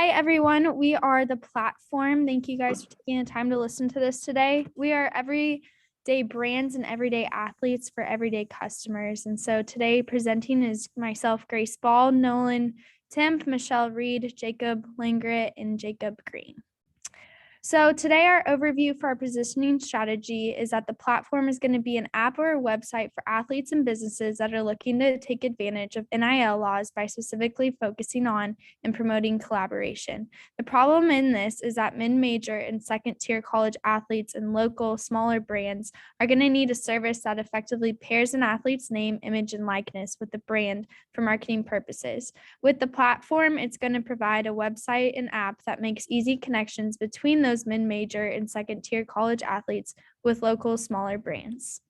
Hi, everyone. We are The Platform. Thank you guys for taking the time to listen to this today. We are everyday brands and everyday athletes for everyday customers. And so today presenting is myself, Grace Ball, Nolan Timp, Michelle Reed, Jacob Langerot, and Jacob Green. So today our overview for our positioning strategy is that the platform is going to be an app or a website for athletes and businesses that are looking to take advantage of NIL laws by specifically focusing on and promoting collaboration. The problem in this is that mid-major and second-tier college athletes and local smaller brands are going to need a service that effectively pairs an athlete's name, image, and likeness with the brand for marketing purposes. With the platform, it's going to provide a website and app that makes easy connections between those mid-major and second-tier college athletes with local smaller brands.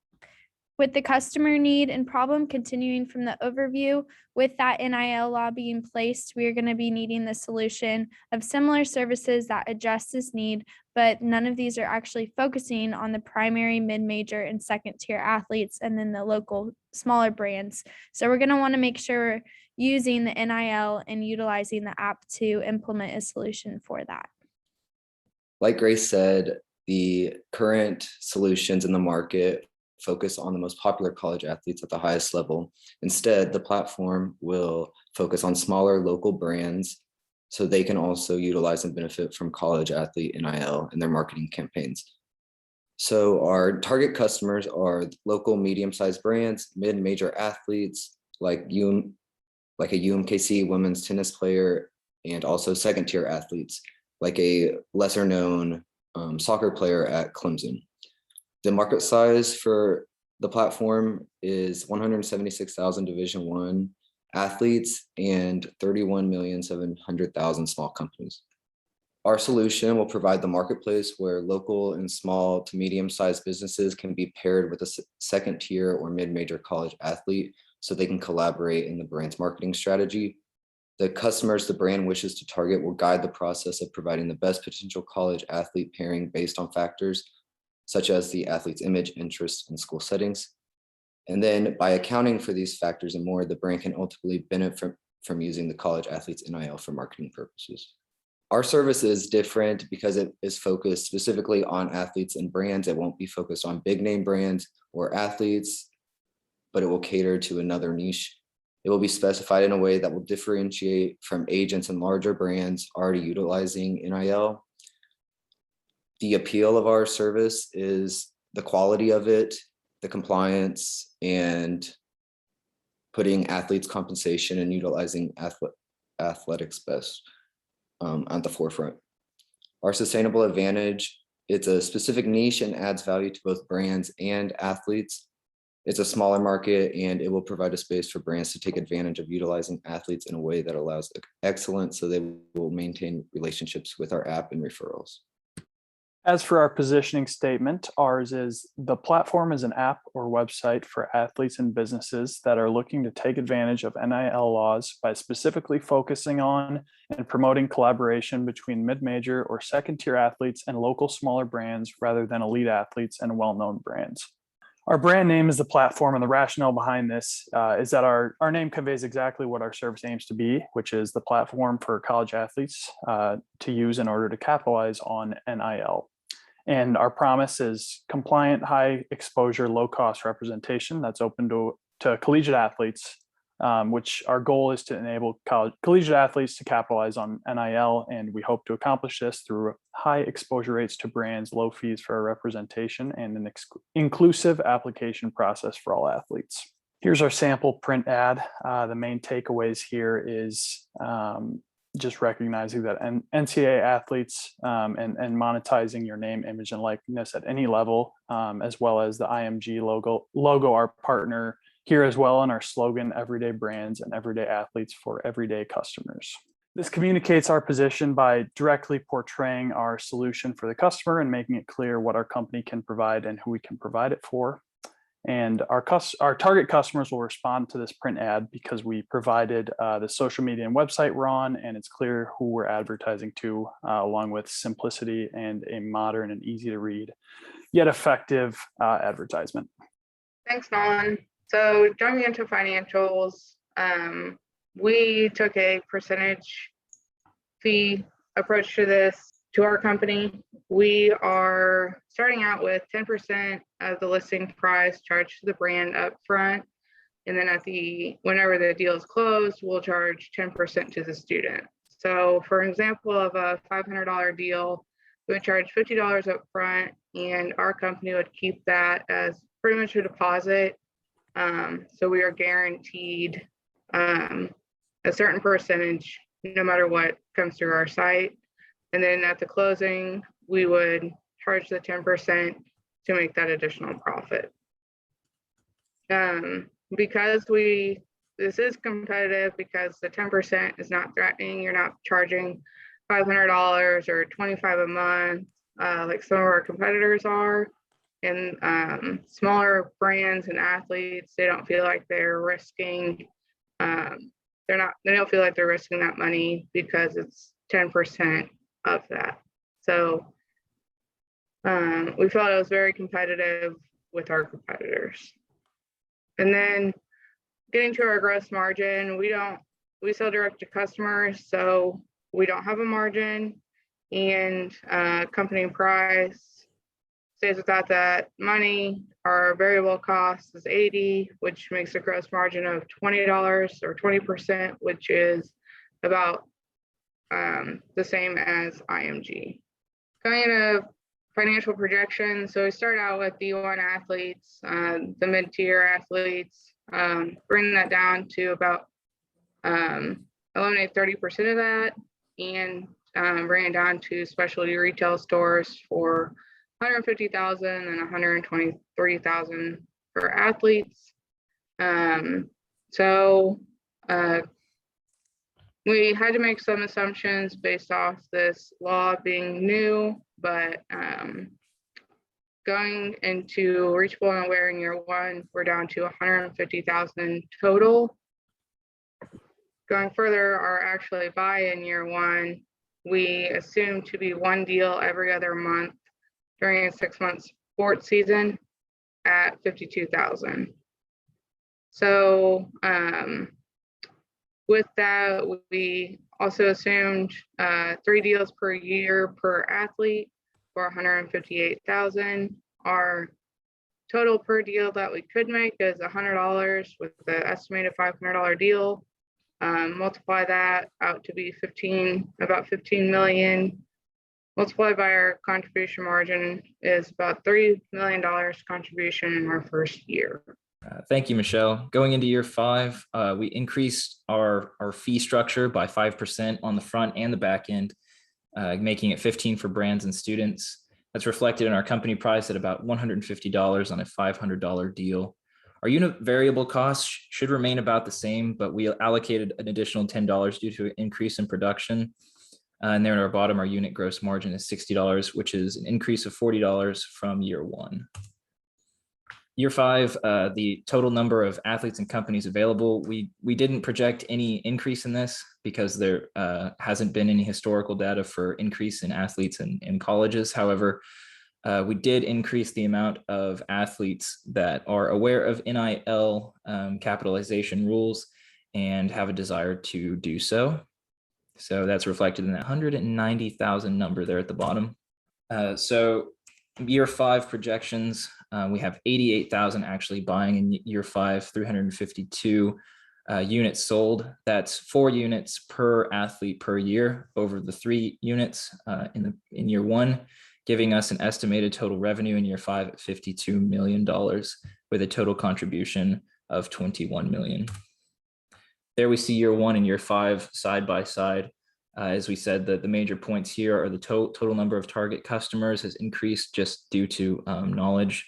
With the customer need and problem continuing from the overview, with that NIL law being placed, we are going to be needing the solution of similar services that address this need, but none of these are actually focusing on the primary mid-major and second-tier athletes and then the local smaller brands. So we're going to want to make sure we're using the NIL and utilizing the app to implement a solution for that. Like Grace said, the current solutions in the market focus on the most popular college athletes at the highest level. Instead, the platform will focus on smaller local brands so they can also utilize and benefit from college athlete NIL in their marketing campaigns. So our target customers are local medium-sized brands, mid-major athletes like a UMKC women's tennis player, and also second-tier athletes like a lesser known soccer player at Clemson. The market size for the platform is 176,000 Division I athletes and 31,700,000 small companies. Our solution will provide the marketplace where local and small to medium-sized businesses can be paired with a second-tier or mid-major college athlete so they can collaborate in the brand's marketing strategy. The customers the brand wishes to target will guide the process of providing the best potential college athlete pairing based on factors such as the athlete's image, interests, and school settings. And then by accounting for these factors and more, the brand can ultimately benefit from using the college athlete's NIL for marketing purposes. Our service is different because it is focused specifically on athletes and brands. It won't be focused on big name brands or athletes, but it will cater to another niche. It will be specified in a way that will differentiate from agents and larger brands already utilizing NIL. The appeal of our service is the quality of it, the compliance, and putting athletes' compensation and utilizing athletics best at the forefront. Our sustainable advantage, it's a specific niche and adds value to both brands and athletes. It's a smaller market, and it will provide a space for brands to take advantage of utilizing athletes in a way that allows excellence, so they will maintain relationships with our app and referrals. As for our positioning statement, ours is the platform is an app or website for athletes and businesses that are looking to take advantage of NIL laws by specifically focusing on and promoting collaboration between mid-major or second-tier athletes and local smaller brands rather than elite athletes and well-known brands. Our brand name is the platform, and the rationale behind this is that our name conveys exactly what our service aims to be, which is the platform for college athletes to use in order to capitalize on NIL. And our promise is compliant, high exposure, low cost representation that's open to collegiate athletes, which our goal is to enable collegiate athletes to capitalize on NIL. And we hope to accomplish this through high exposure rates to brands, low fees for our representation, and an inclusive application process for all athletes. Here's our sample print ad. The main takeaways here is just recognizing that NCAA athletes and monetizing your name, image, and likeness at any level, as well as the IMG logo, our partner here as well, in our slogan, everyday brands and everyday athletes for everyday customers. This communicates our position by directly portraying our solution for the customer and making it clear what our company can provide and who we can provide it for. And our target customers will respond to this print ad because we provided the social media and website we're on, and it's clear who we're advertising to, along with simplicity and a modern and easy to read, yet effective advertisement. Thanks, Nolan. So jumping into financials, we took a percentage fee approach to this to our company. We are starting out with 10% of the listing price charged to the brand up front. And then whenever the deal is closed, we'll charge 10% to the student. So for example of a $500 deal, we would charge $50 up front, and our company would keep that as pretty much a deposit. So we are guaranteed a certain percentage no matter what comes through our site. And then at the closing, we would charge the 10% to make that additional profit. Because this is competitive, because the 10% is not threatening, you're not charging $500 or $25 a month like some of our competitors are. And smaller brands and athletes, they don't feel like they're risking they don't feel like they're risking that money because it's 10% of that. So we felt it was very competitive with our competitors. And then getting to our gross margin, we sell direct to customers, so we don't have a margin, and company price stays without that money. Our variable cost is 80, which makes a gross margin of $20 or 20%, which is about the same as IMG. Going into financial projections, so we start out with D1 athletes, the mid-tier athletes, bring that down to about eliminate 30% of that, and bring it down to specialty retail stores for $150,000 and $123,000 for athletes. So we had to make some assumptions based off this law being new, but going into reachable and aware in year one, we're down to $150,000 total. Going further, our actually buy in year one, we assume to be one deal every other month during a 6-month sports season at $52,000. So with that, we also assumed 3 deals per year per athlete for $158,000. Our total per deal that we could make is $100 with the estimated $500 deal. Multiply that out to be about 15 million. Multiplied by our contribution margin is about $3 million contribution in our first year. Thank you, Michelle. Going into year 5, we increased our fee structure by 5% on the front and the back end, making it 15 for brands and students. That's reflected in our company price at about $150 on a $500 deal. Our unit variable costs should remain about the same, but we allocated an additional $10 due to an increase in production. And there at our bottom, our unit gross margin is $60, which is an increase of $40 from year 1. Year 5, the total number of athletes and companies available, we didn't project any increase in this because there hasn't been any historical data for increase in athletes in colleges. However, we did increase the amount of athletes that are aware of NIL capitalization rules and have a desire to do so. So that's reflected in that 190,000 number there at the bottom. So year 5 projections, we have 88,000 actually buying in year 5, 352 units sold. That's 4 units per athlete per year over the 3 units in year 1, giving us an estimated total revenue in year 5 at $52 million with a total contribution of $21 million. There we see year 1 and year 5 side by side. As we said, the major points here are the total number of target customers has increased just due to knowledge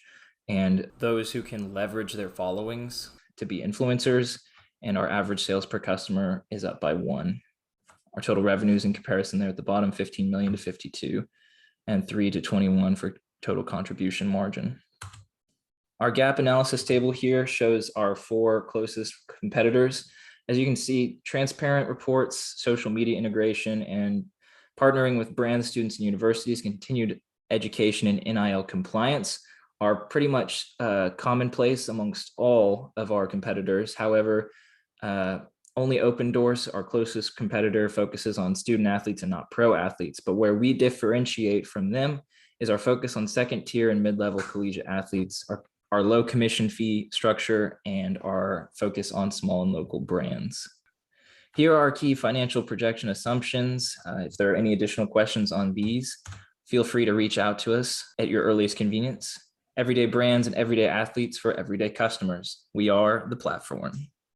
and those who can leverage their followings to be influencers, and our average sales per customer is up by 1. Our total revenues in comparison there at the bottom, 15 million to 52, and 3 to 21 for total contribution margin. Our gap analysis table here shows our 4 closest competitors. As you can see, transparent reports, social media integration, and partnering with brands, students, and universities, continued education and NIL compliance are pretty much commonplace amongst all of our competitors. However, Only Open Doors, our closest competitor, focuses on student athletes and not pro athletes. But where we differentiate from them is our focus on second tier and mid-level collegiate athletes, our low commission fee structure, and our focus on small and local brands. Here are our key financial projection assumptions. If there are any additional questions on these, feel free to reach out to us at your earliest convenience. Everyday brands and everyday athletes for everyday customers. We are the platform.